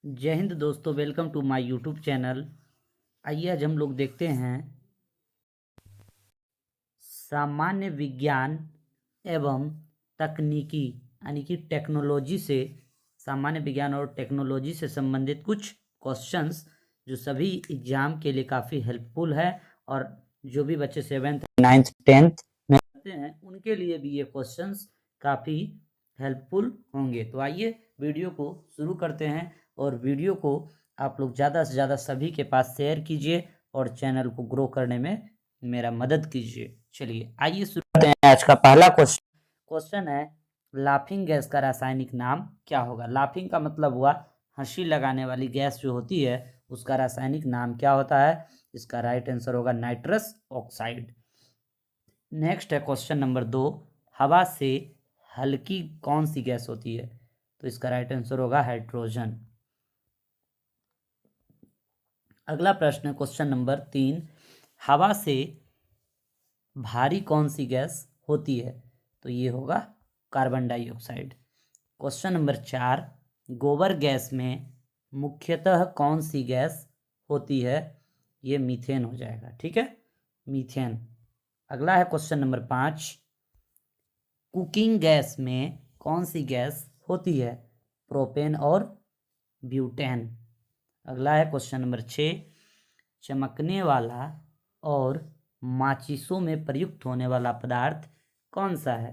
जय हिंद दोस्तों, welcome to my YouTube channel. आइए आज हम लोग देखते हैं सामान्य विज्ञान एवं तकनीकी यानी कि टेक्नोलॉजी से सामान्य विज्ञान और टेक्नोलॉजी से संबंधित कुछ क्वेश्चंस जो सभी एग्जाम के लिए काफ़ी हेल्पफुल है और जो भी बच्चे 7th 9th 10th में पढ़ते हैं उनके लिए भी ये क्वेश्चंस काफ़ी हेल्पफुल होंगे। तो आइए वीडियो को शुरू करते हैं और वीडियो को आप लोग ज़्यादा से ज़्यादा सभी के पास शेयर कीजिए और चैनल को ग्रो करने में मेरा मदद कीजिए। चलिए आइए शुरू करते हैं। आज का पहला क्वेश्चन है, लाफिंग गैस का रासायनिक नाम क्या होगा। लाफिंग का मतलब हुआ हंसी लगाने वाली गैस जो होती है उसका रासायनिक नाम क्या होता है। इसका राइट आंसर होगा नाइट्रस ऑक्साइड। नेक्स्ट है क्वेश्चन नंबर 2, हवा से हल्की कौन सी गैस होती है। तो इसका राइट आंसर होगा हाइड्रोजन। अगला प्रश्न क्वेश्चन नंबर 3, हवा से भारी कौन सी गैस होती है। तो ये होगा कार्बन डाइऑक्साइड। क्वेश्चन नंबर 4, गोबर गैस में मुख्यतः कौन सी गैस होती है। ये मीथेन हो जाएगा, ठीक है, मीथेन। अगला है क्वेश्चन नंबर 5, कुकिंग गैस में कौन सी गैस होती है। प्रोपेन और ब्यूटेन। अगला है क्वेश्चन नंबर 6, चमकने वाला और माचिसों में प्रयुक्त होने वाला पदार्थ कौन सा है।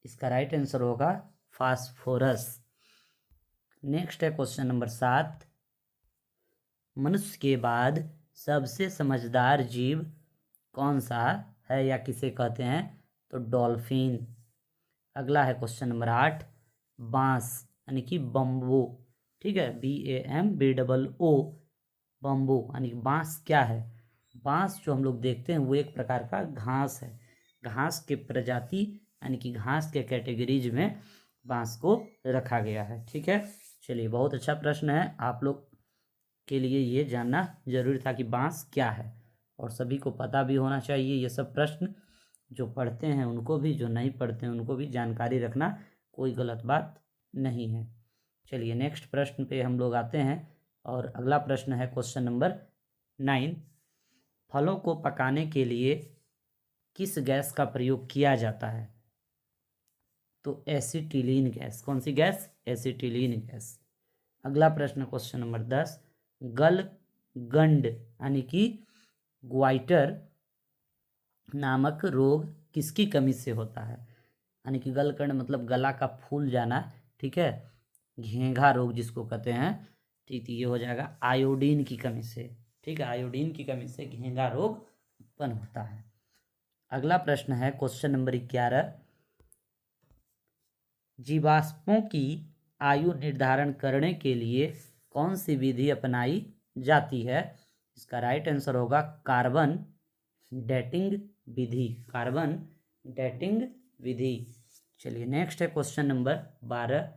इसका राइट आंसर होगा फास्फोरस। नेक्स्ट है क्वेश्चन नंबर 7, मनुष्य के बाद सबसे समझदार जीव कौन सा है या किसे कहते हैं। तो डॉल्फिन। अगला है क्वेश्चन नंबर 8, बांस यानी कि बम्बो, ठीक है, BAMBOO, बम्बो यानी कि बांस क्या है। बांस जो हम लोग देखते हैं वो एक प्रकार का घास है। घास के प्रजाति यानी कि घास के कैटेगरीज में बांस को रखा गया है, ठीक है। चलिए, बहुत अच्छा प्रश्न है, आप लोग के लिए ये जानना जरूरी था कि बांस क्या है और सभी को पता भी होना चाहिए। ये सब प्रश्न जो पढ़ते हैं उनको भी, जो नहीं पढ़ते हैं उनको भी जानकारी रखना कोई गलत बात नहीं है। चलिए नेक्स्ट प्रश्न पे हम लोग आते हैं और अगला प्रश्न है क्वेश्चन नंबर 9, फलों को पकाने के लिए किस गैस का प्रयोग किया जाता है। तो एसिटिलीन गैस। कौन सी गैस। Acetylene gas. अगला प्रश्न क्वेश्चन नंबर 10, गलगंड यानी कि ग्वाइटर नामक रोग किसकी कमी से होता है। यानी कि गलगंड मतलब गला का फूल जाना, ठीक है, घेंघा रोग जिसको कहते हैं, ठीक, ये हो जाएगा आयोडीन की कमी से, ठीक है, आयोडीन की कमी से घेंघा रोग उत्पन्न होता है। अगला प्रश्न है क्वेश्चन नंबर 11, जीवाश्मों की आयु निर्धारण करने के लिए कौन सी विधि अपनाई जाती है। इसका राइट आंसर होगा कार्बन डेटिंग विधि। कार्बन डेटिंग विधि। चलिए नेक्स्ट है क्वेश्चन नंबर 12,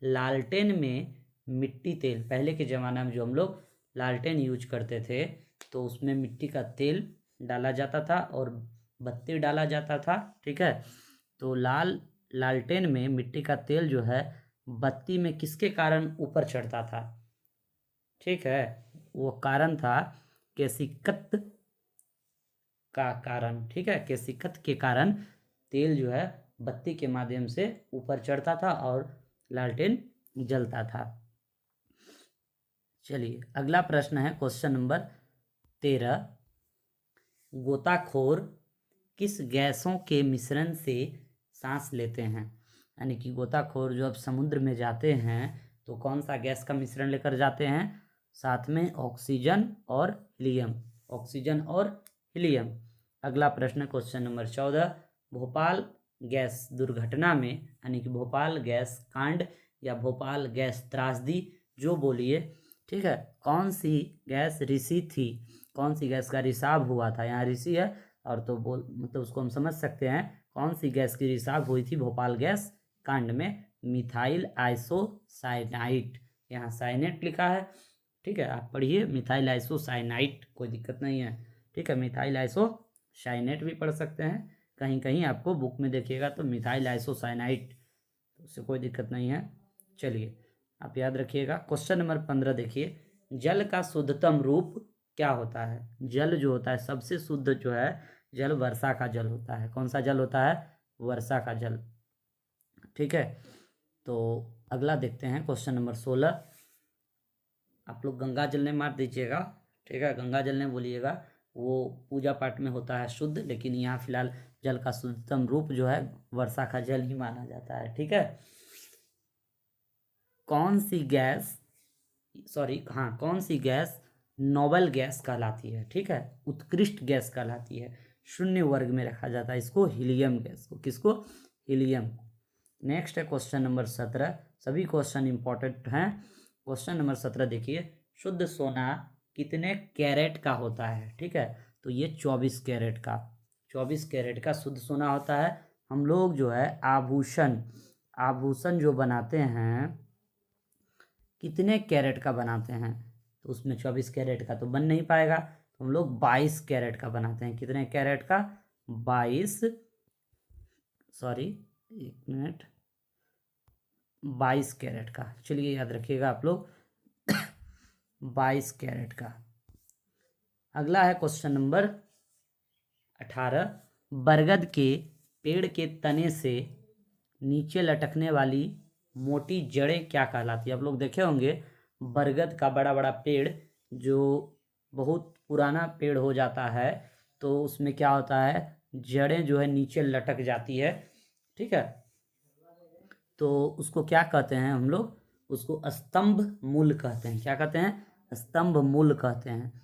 लालटेन में मिट्टी तेल, पहले के ज़माना में जो हम लोग लालटेन यूज करते थे तो उसमें मिट्टी का तेल डाला जाता था और बत्ती डाला जाता था, ठीक है। तो लालटेन में मिट्टी का तेल जो है बत्ती में किसके कारण ऊपर चढ़ता था, ठीक है, वो कारण था केसिकत का कारण, ठीक है, केसिकत के कारण तेल जो है बत्ती के माध्यम से ऊपर चढ़ता था और लालटेन जलता था। चलिए अगला प्रश्न है क्वेश्चन नंबर 13, गोताखोर किस गैसों के मिश्रण से सांस लेते हैं। यानी कि गोताखोर जो अब समुद्र में जाते हैं तो कौन सा गैस का मिश्रण लेकर जाते हैं। साथ में ऑक्सीजन और हीलियम, ऑक्सीजन और हीलियम। अगला प्रश्न क्वेश्चन नंबर 14, भोपाल गैस दुर्घटना में यानी कि भोपाल गैस कांड या भोपाल गैस त्रासदी जो बोलिए, ठीक है, कौन सी गैस ऋषि थी, कौन सी गैस का रिसाव हुआ था। यहाँ ऋषि है और तो बोल मतलब उसको हम समझ सकते हैं कौन सी गैस की रिसाव हुई थी भोपाल गैस कांड में। मिथाइल आइसोसाइनाइट, यहाँ साइनेट लिखा है, ठीक है, आप पढ़िए मिथाइल आइसोसाइनाइट, कोई दिक्कत नहीं है, ठीक है, मिथाइल आइसोसाइनेट भी पढ़ सकते हैं, कहीं कहीं आपको बुक में देखिएगा तो मिथाइल आइसोसाइनाइट, उससे कोई दिक्कत नहीं है। चलिए आप याद रखिएगा। क्वेश्चन नंबर 15 देखिए, जल का शुद्धतम रूप क्या होता है? जल जो होता है सबसे शुद्ध जो है जल वर्षा का जल होता है। कौन सा जल होता है? वर्षा का जल। ठीक है, तो अगला देखते हैं क्वेश्चन नंबर 16। आप लोग गंगा जल ने मार दीजिएगा। ठीक है, गंगा जल ने बोलिएगा, वो पूजा पाठ में होता है शुद्ध, लेकिन यहाँ फिलहाल जल का शुद्धतम रूप जो है वर्षा का जल ही माना जाता है। ठीक है, कौन सी गैस नोबल गैस कहलाती है? ठीक है, उत्कृष्ट गैस कहलाती है। शून्य वर्ग में रखा जाता है इसको, हीलियम गैस को। किसको? हीलियम। नेक्स्ट है क्वेश्चन नंबर 17। सभी क्वेश्चन इंपॉर्टेंट हैं। क्वेश्चन नंबर 17 देखिए, शुद्ध सोना कितने कैरेट का होता है? ठीक है, तो ये 24 कैरेट का, 24 कैरेट का शुद्ध सोना होता है। हम लोग जो है आभूषण जो बनाते हैं कितने कैरेट का बनाते हैं? तो उसमें 24 कैरेट का तो बन नहीं पाएगा, तो हम लोग 22 कैरेट का बनाते हैं। कितने कैरेट का? 22 कैरेट का। चलिए याद रखिएगा आप लोग 22 कैरेट का। अगला है क्वेश्चन नंबर 18। बरगद के पेड़ के तने से नीचे लटकने वाली मोटी जड़ें क्या कहलाती है? आप लोग देखे होंगे बरगद का बड़ा बड़ा पेड़ जो बहुत पुराना पेड़ हो जाता है तो उसमें क्या होता है, जड़ें जो है नीचे लटक जाती है। ठीक है, तो उसको क्या कहते हैं हम लोग? उसको स्तंभ मूल कहते हैं। क्या कहते हैं? स्तंभ मूल कहते हैं।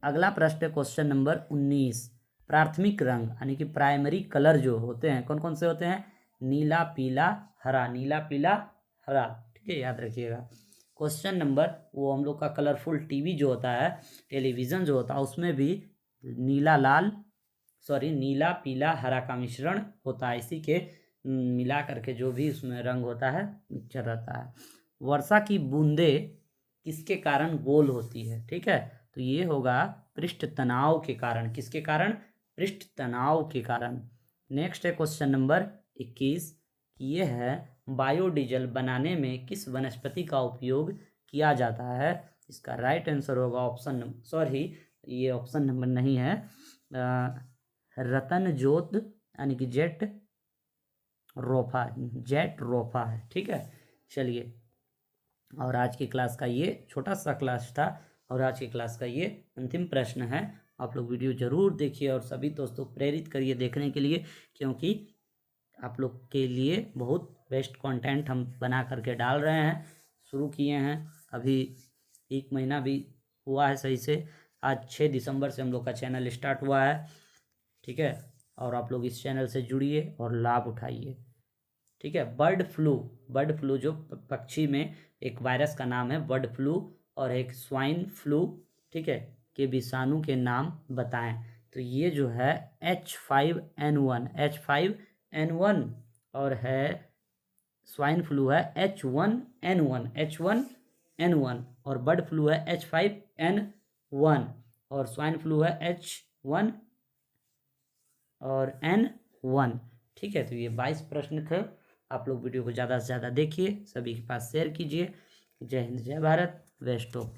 अगला प्रश्न है क्वेश्चन नंबर 19। प्राथमिक रंग यानी कि प्राइमरी कलर जो होते हैं कौन कौन से होते हैं? नीला, पीला, हरा। नीला, पीला, हरा। ठीक है, याद रखिएगा। क्वेश्चन नंबर, वो हम लोग का कलरफुल टीवी जो होता है, टेलीविज़न जो होता है, उसमें भी नीला, पीला, हरा का मिश्रण होता है। इसी के मिला करके जो भी उसमें रंग होता है मिक्सचर रहता है। वर्षा की बूंदें किसके कारण गोल होती है? ठीक है, तो ये होगा पृष्ठ तनाव के कारण। किसके कारण? पृष्ठ तनाव के कारण। नेक्स्ट है क्वेश्चन नंबर 21। ये है बायोडीजल बनाने में किस वनस्पति का उपयोग किया जाता है? इसका राइट आंसर होगा ये ऑप्शन नंबर नहीं है, रतन जोत यानी कि जेट रोफा है। ठीक है, चलिए, और आज की क्लास का ये छोटा सा क्लास था और आज की क्लास का ये अंतिम प्रश्न है। आप लोग वीडियो ज़रूर देखिए और सभी दोस्तों प्रेरित करिए देखने के लिए, क्योंकि आप लोग के लिए बहुत बेस्ट कंटेंट हम बना करके डाल रहे हैं। शुरू किए हैं, अभी 1 महीना भी हुआ है सही से। आज 6 दिसंबर से हम लोग का चैनल स्टार्ट हुआ है। ठीक है, और आप लोग इस चैनल से जुड़िए और लाभ उठाइए। ठीक है, बर्ड फ्लू जो पक्षी में एक वायरस का नाम है बर्ड फ्लू, और एक स्वाइन फ्लू, ठीक है, के विषाणु के नाम बताएं। तो ये जो है H5N1 और है स्वाइन फ्लू है H1N1 और बर्ड फ्लू है H5N1 और स्वाइन फ्लू है H1 और N1। ठीक है, तो ये 22 प्रश्न थे। आप लोग वीडियो को ज़्यादा से ज़्यादा देखिए, सभी के पास शेयर कीजिए। जय हिंद, जय भारत, बेस्ट ऑफ।